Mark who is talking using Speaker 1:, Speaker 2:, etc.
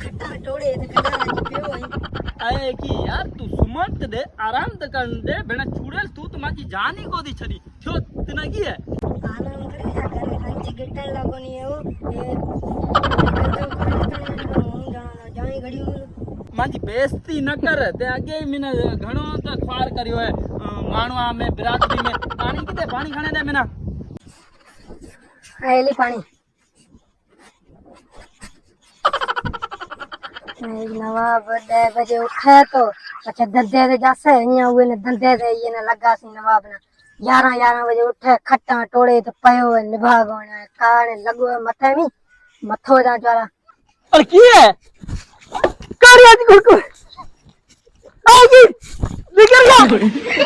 Speaker 1: खट्टा टोड़े ते खट्टा पियो
Speaker 2: आए की यार तू सुमत दे आराम त कर दे बेना चूड़ेल तू तो माजी जान ही को दी छदी थियो तना की है
Speaker 1: आराम करे या करे रंजी गिटन लागोनी है वो ये जाई घड़ी
Speaker 2: माजी बेइज्जती न कर ते आगे मिने घणो त ख्वार करियो है मानवा में बिरादरी में पानी किते पानी खाने दे मिना
Speaker 1: आएली पानी नवाब 10 बजे उठे तो अच्छा दंदे दे जासे इया हुए ने दंदे दे ये ने लगा सी नवाब ना 11 बजे उठे खट्टा टोड़े तो पयो निभाग होना काने लगो मथे में मथो जा ज्वाला
Speaker 2: और की है कर आज को आजी निकल गया